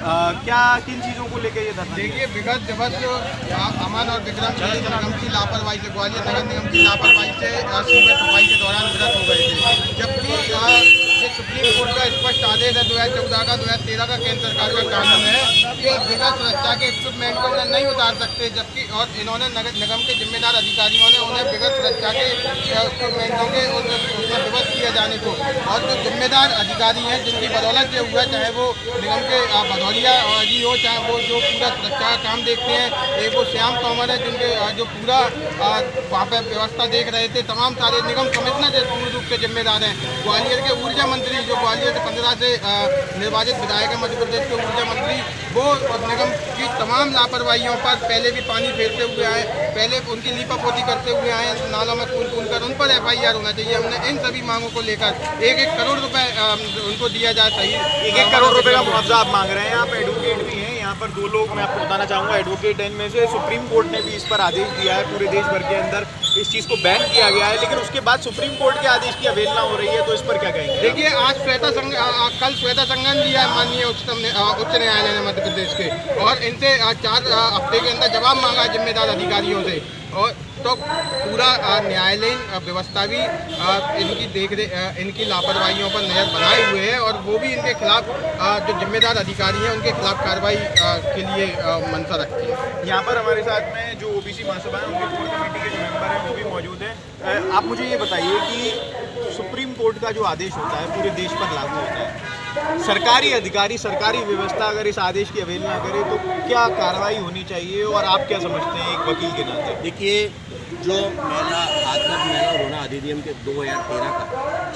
क्या किन चीज़ों को लेकर ये धरना? देखिए, विगत दिवस अमन और विक्रम निगम की लापरवाही से, ग्वालियर नगर निगम की लापरवाही से सीवर सफाई के दौरान विरत हो गए थे, जबकि ये सुप्रीम कोर्ट का स्पष्ट आदेश है 2014 का 2013 का केंद्र सरकार का कानून है कि विगत सुरक्षा के इक्विपमेंट को उन्हें नहीं उतार सकते, जबकि और इन्होंने नगर निगम के जिम्मेदार अधिकारियों ने उन्हें विगत सुरक्षा के इक्विपमेंटों के उसमें विवश किए जाने को, और जो जिम्मेदार अधिकारी हैं जिनकी बदौलत ये हुआ, चाहे वो निगम के भदौरिया जी हो, चाहे वो जो पूरा सुरक्षा का काम देखते हैं, एक वो श्याम तोमर है जिनके जो पूरा वहाँ पर व्यवस्था देख रहे थे, तमाम सारे निगम कमिश्नर पूर्ण रूप से जिम्मेदार हैं। ग्वालियर के ऊर्जा मंत्री जो ग्वालियर से 15 से निर्वाचित विधायक है मध्य प्रदेश के ऊर्जा मंत्री, वो निगम की तमाम लापरवाहियों पर पहले भी पानी फेरते हुए आए, पहले उनकी लीपापोती करते हुए आए, नालों में कूल कर उन पर FIR होना चाहिए। हमने इन सभी मांगों को लेकर 1-1 करोड़ रुपए उनको दिया जाए। सही 1-1 करोड़ रुपए का मुआवजा आप मांग रहे हैं। आप एडवोकेट भी हैं, यहाँ पर 2 लोग मैं आपको बताना चाहूँगा एडवोकेट इनमें से। सुप्रीम कोर्ट ने भी इस पर आदेश दिया है, पूरे देश भर के अंदर इस चीज़ को बैन किया गया है, लेकिन उसके बाद सुप्रीम कोर्ट के आदेश की अवहेलना हो रही है, तो इस पर क्या कहेंगे? देखिए, आज कल श्वेता संज्ञान लिया है माननीय उच्च न्यायालय ने मध्य प्रदेश के, और इनसे 4 हफ्ते के अंदर जवाब मांगा है जिम्मेदार अधिकारियों से, और तो पूरा न्यायालयीन व्यवस्था भी इनकी लापरवाहियों पर नजर बनाए हुए है, और वो भी इनके खिलाफ जो जिम्मेदार अधिकारी हैं उनके खिलाफ कार्रवाई के लिए मंशा रखती है। यहाँ पर हमारे साथ में जो OBC महासभा है उनके कोर कमेटी के जो मेंबर हैं वो भी मौजूद हैं। आप मुझे ये बताइए कि सुप्रीम कोर्ट का जो आदेश होता है पूरे देश पर लागू होता है, सरकारी अधिकारी, सरकारी व्यवस्था अगर इस आदेश की अवहेलना करे तो क्या कार्रवाई होनी चाहिए, और आप क्या समझते हैं एक वकील के नाते? देखिए, जो महिला रोना अधिनियम के 2013 का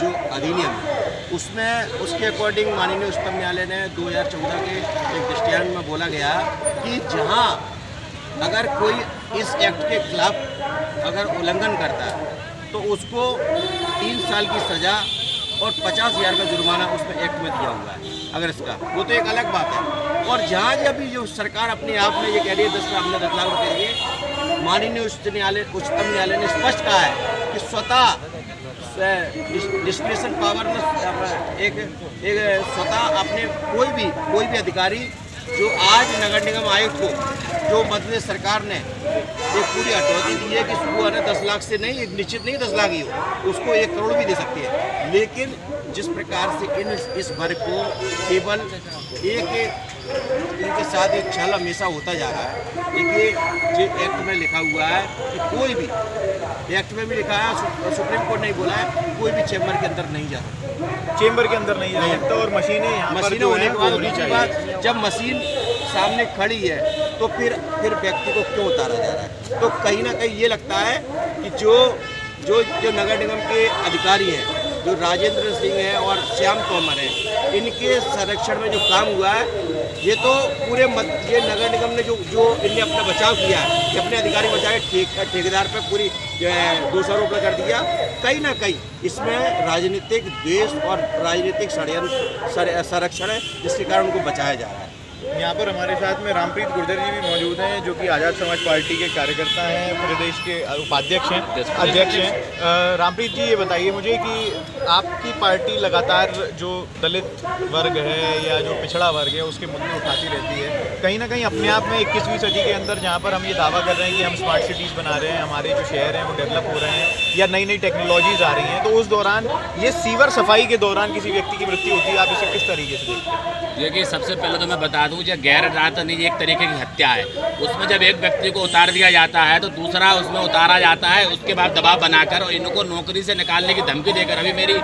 जो अधिनियम है, उसमें उसके अकॉर्डिंग माननीय उच्चतम न्यायालय ने 2014 के एक दृष्टियान में बोला गया कि जहां अगर कोई इस एक्ट के खिलाफ अगर उल्लंघन करता है तो उसको 3 साल की सज़ा और 50,000 का जुर्माना उसमें एक्ट में दिया हुआ है। अगर इसका वो तो एक अलग बात है, और जहाँ जब भी जो सरकार अपने आप में ये कह रही है 10 लाख रुपये दिए, माननीय उच्चतम न्यायालय ने स्पष्ट कहा है कि स्वतः डिस्क्रिशन पावर में एक स्वतः अपने कोई भी अधिकारी जो आज नगर निगम आयुक्त को जो मध्य प्रदेश सरकार ने एक पूरी हटौती दी है कि वो है 10 लाख से नहीं, एक निश्चित नहीं 10 लाख ही हो, उसको 1 करोड़ भी दे सकती है। लेकिन जिस प्रकार से इस वर्ग को केवल इनके साथ एक छल हमेशा होता जा रहा है। देखिए, जो एक्ट में लिखा हुआ है कि कोई भी, एक्ट में भी लिखा है, सुप्रीम कोर्ट ने बोला है कोई भी चैम्बर के अंदर नहीं जा सकता, चेंबर के अंदर नहीं जा सकता, और मशीनें होने के बाद दूसरी बात, जब मशीन सामने खड़ी है तो फिर व्यक्ति को क्यों उतारा जा रहा है? तो कहीं ना कहीं ये लगता है कि जो नगर निगम के अधिकारी हैं, जो राजेंद्र सिंह है और श्याम तोमर है, इनके संरक्षण में जो काम हुआ है, ये तो ये नगर निगम ने जो इनने अपना बचाव किया है कि अपने अधिकारी बचाए, ठेकेदार पर पूरी दोषारोप कर दिया, कहीं ना कहीं इसमें राजनीतिक द्वेष और राजनीतिक संरक्षण है, जिसके कारण उनको बचाया जा रहा है। यहाँ पर हमारे साथ में रामप्रीत गुर्जर जी भी मौजूद हैं, जो कि आज़ाद समाज पार्टी के कार्यकर्ता हैं, प्रदेश के उपाध्यक्ष हैं, अध्यक्ष हैं। रामप्रीत जी, ये बताइए मुझे कि आपकी पार्टी लगातार जो दलित वर्ग है या जो पिछड़ा वर्ग है उसके मुद्दे उठाती रहती है, कहीं ना कहीं अपने आप में 21वीं सदी के अंदर जहाँ पर हम ये दावा कर रहे हैं कि हम स्मार्ट सिटीज़ बना रहे हैं, हमारे जो शहर हैं वो डेवलप हो रहे हैं, या नई नई टेक्नोलॉजीज़ आ रही हैं, तो उस दौरान ये सीवर सफाई के दौरान किसी व्यक्ति की मृत्यु होती है, आप इसे किस तरीके से देखते हैं? देखिए, सबसे पहले तो मैं बता दूं, जो गैर राजनीतिक एक तरीके की हत्या है, उसमें जब एक व्यक्ति को उतार दिया जाता है तो दूसरा उसमें उतारा जाता है, उसके बाद दबाव बनाकर और इनको नौकरी से निकालने की धमकी देकर, अभी मेरी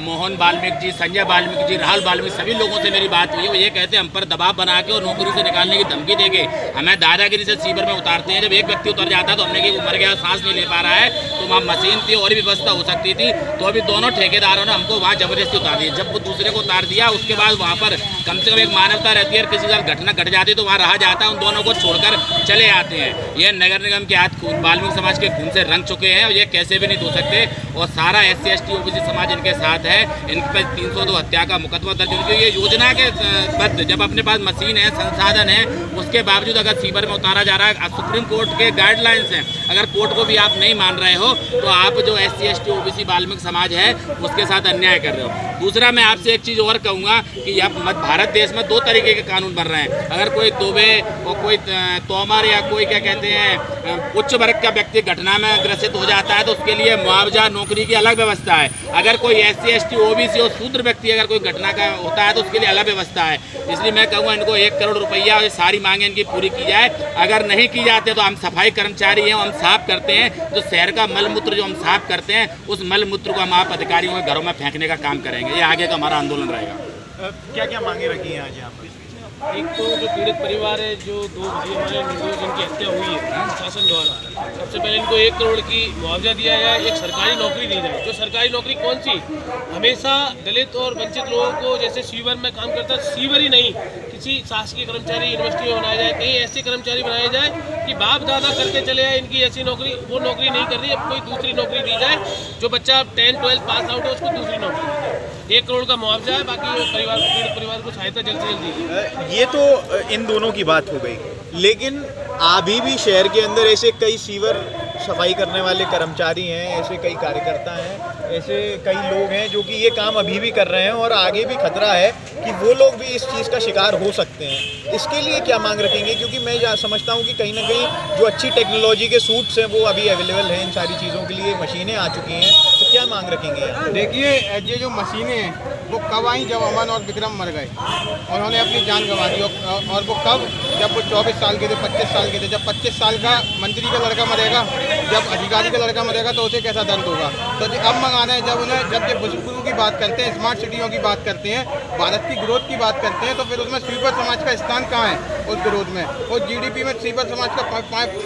मोहन वाल्मीकि जी, संजय वाल्मीकि जी, राहुल वाल्मीकि, सभी लोगों से मेरी बात हुई है, वो ये कहते हैं हम पर दबाव बना के और नौकरी से निकालने की धमकी देके हमें दादागिरी से सीवर में उतारते हैं। जब एक व्यक्ति उतर जाता है तो हमने कि मर गया, सांस नहीं ले पा रहा है, तो वहाँ मशीन थी और भी व्यवस्था हो सकती थी, तो अभी दोनों ठेकेदारों ने हमको वहाँ जबरदस्ती उतार दिया। जब वो दूसरे को उतार दिया, उसके बाद वहाँ पर कम से कम एक मानवता रहती है, किसी साथ घटना घट जाती है तो वहाँ रहा जाता है, उन दोनों को छोड़कर चले आते हैं। ये नगर निगम के हाथ वाल्मीकि समाज के खून से रंग चुके हैं और ये कैसे भी नहीं धो सकते, और सारा SC ST OBC समाज इनके साथ है। इन पर 302 हत्या का मुकदमा दर्ज हो, ये योजना के बद्ध, जब अपने पास मशीन है, संसाधन है, उसके बावजूद अगर सीवर में उतारा जा रहा है, सुप्रीम कोर्ट के गाइडलाइंस हैं, अगर कोर्ट को भी आप नहीं मान रहे हो तो आप जो SC ST OBC वाल्मीकि समाज है उसके साथ अन्याय कर रहे हो। दूसरा मैं आपसे एक चीज़ और कहूँगा कि यहाँ भारत देश में 2 तरीके के कानून बन रहे हैं। अगर कोई दुबे और कोई तोमर या कोई क्या कहते हैं उच्च वर्ग का व्यक्ति घटना में ग्रसित हो जाता है तो उसके लिए मुआवजा नौकरी की अलग व्यवस्था है। अगर कोई SC ST OBC और शूद्र व्यक्ति अगर कोई घटना का होता है तो उसके लिए अलग व्यवस्था है। इसलिए मैं कहूँगा इनको 1 करोड़ रुपया और ये सारी मांगे इनकी पूरी की जाए। अगर नहीं की जाती तो हम सफाई कर्मचारी हैं, हम साफ करते हैं, जो शहर का मलमूत्र जो हम साफ करते हैं उस मलमूत्र को हम आप अधिकारियों के घरों में फेंकने का काम करेंगे। ये आगे का हमारा आंदोलन रहेगा। क्या क्या मांगे रखी हैं आज यहाँ पर? एक तो जो पीड़ित परिवार है, जो 2 भाई हमारे निर्दोष जिनकी हत्या हुई है शासन द्वारा, सबसे पहले इनको 1 करोड़ की मुआवजा दिया जाए, एक सरकारी नौकरी दी जाए। जो सरकारी नौकरी कौन सी? हमेशा दलित और वंचित लोगों को, जैसे सीवर में काम करता है, सीवर ही नहीं, किसी शासकीय कर्मचारी यूनिवर्सिटी में बनाया जाए, कहीं ऐसे कर्मचारी बनाए जाए कि बाप दादा करते चले आए, इनकी ऐसी नौकरी, वो नौकरी नहीं कर रही, अब कोई दूसरी नौकरी दी जाए। जो बच्चा 10 12 पास आउट है उसको दूसरी नौकरी दी जाए। 1 करोड़ का मुआवजा है, बाकी परिवार पीड़ित परिवार को सहायता जल्द से जल्द दी। ये तो इन दोनों की बात हो गई, लेकिन अभी भी शहर के अंदर ऐसे कई सीवर सफाई करने वाले कर्मचारी हैं, ऐसे कई कार्यकर्ता हैं, ऐसे कई लोग हैं जो कि ये काम अभी भी कर रहे हैं और आगे भी खतरा है कि वो लोग भी इस चीज़ का शिकार हो सकते हैं। इसके लिए क्या मांग रखेंगे? क्योंकि मैं समझता हूँ कि कहीं ना कहीं जो अच्छी टेक्नोलॉजी के सूट्स हैं वो अभी अवेलेबल हैं, इन सारी चीज़ों के लिए मशीनें आ चुकी हैं, तो क्या मांग रखेंगे? देखिए, ये जो मशीनें हैं वो कब आई? जब अमन और विक्रम मर गए, उन्होंने अपनी जान गंवा दी। और वो कब? जब वो 24 साल के थे, 25 साल के थे। जब 25 साल का मंत्री का लड़का मरेगा, जब अधिकारी का लड़का मरेगा तो उसे कैसा दर्द होगा। तो अब मंगाना है, जब ये बुजुर्गों की बात करते हैं, स्मार्ट सिटियों की बात करते हैं, भारत की ग्रोथ की बात करते हैं, तो फिर उसमें स्वीपर समाज का स्थान कहाँ है उस ग्रोथ में? और GDP में स्वीपर समाज का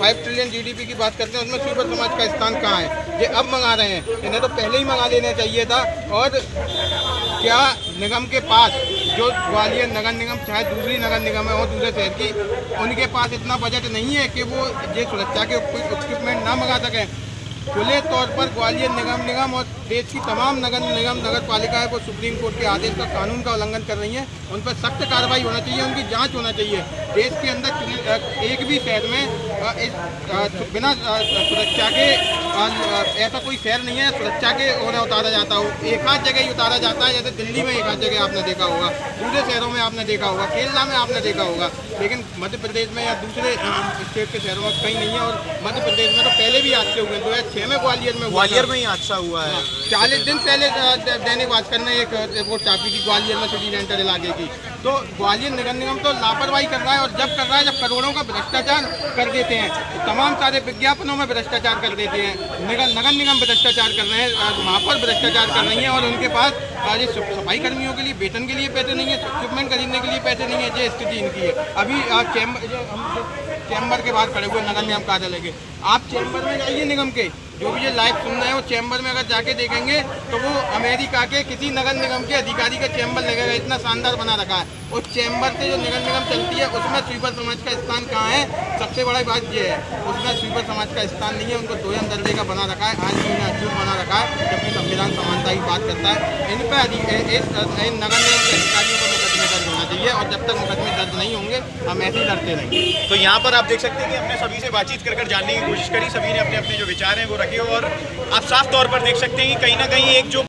5 ट्रिलियन GDP की बात करते हैं, उसमें स्वीपर समाज का स्थान कहाँ है? ये अब मंगा रहे हैं, इन्हें तो पहले ही मंगा लेना चाहिए था। और क्या निगम के पास, जो ग्वालियर नगर निगम चाहे दूसरी नगर निगम है और दूसरे शहर की, उनके पास इतना बजट नहीं है कि वो ये सुरक्षा के इक्विपमेंट ना मंगा सकें? खुले तौर पर ग्वालियर निगम और देश की तमाम नगर निगम नगर पालिकाएं वो सुप्रीम कोर्ट के आदेश का, कानून का उल्लंघन कर रही हैं। उन पर सख्त कार्रवाई होना चाहिए, उनकी जांच होना चाहिए। देश के अंदर एक भी शहर में बिना सुरक्षा के ऐसा कोई शहर नहीं है सुरक्षा के उन्हें उतारा जाता हो। एक आध जगह ही उतारा जाता है, जैसे दिल्ली में एक आध जगह आपने देखा होगा, दूसरे शहरों में आपने देखा होगा, केरला में आपने देखा होगा, लेकिन मध्य प्रदेश में या दूसरे स्टेट के शहरों में कहीं नहीं है। और मध्य प्रदेश में तो पहले भी हादसे हुए, 2006 में ग्वालियर में ही हादसा हुआ है। 40 दिन पहले दैनिक भास्कर ने एक रिपोर्ट छापी थी ग्वालियर में सिटी सेंटर इलाके की। तो ग्वालियर नगर निगम तो लापरवाही कर रहा है, और जब कर रहा है जब करोड़ों का भ्रष्टाचार कर देते हैं, तमाम सारे विज्ञापनों में भ्रष्टाचार कर देते हैं, नगर निगम भ्रष्टाचार कर रहे हैं, महापौर भ्रष्टाचार कर रही हैं, और उनके पास सफाई कर्मियों के लिए वेतन के लिए पैसे नहीं है, इक्विपमेंट खरीदने के लिए पैसे नहीं है। ये स्थिति इनकी है। अभी चैम्बर के बाहर खड़े हुए नगर निगम कार्यालय के, आप चैम्बर में जाइए निगम के, जो भी ये लाइव सुन रहे हैं वो चैम्बर में अगर जाके देखेंगे तो वो अमेरिका के किसी नगर निगम के अधिकारी का चैम्बर लगेगा, इतना शानदार बना रखा है। उस चैम्बर से जो नगर निगम चलती है उसमें स्वीपर समाज का स्थान कहाँ है? सबसे बड़ी बात ये है, उसमें स्वीपर समाज का स्थान नहीं है, उनको 2 दर्जे का बना रखा है, आज भी इन्हें अछूत बना रखा है, जबकि संविधान समानता की बात करता है। इन पर इन नगर निगम के अधिकारियों पर मुकदमे दर्ज होना चाहिए, और जब तक मुकदमे दर्ज नहीं होंगे हम ऐसे ही लड़ते रहेंगे। तो यहाँ पर आप देख सकते हैं कि हमने सभी से बातचीत कर जानने की कोशिश करी, सभी ने अपने अपने जो विचार हैं वो रखे, और आप साफ तौर पर देख सकते हैं कि कहीं ना कहीं एक जो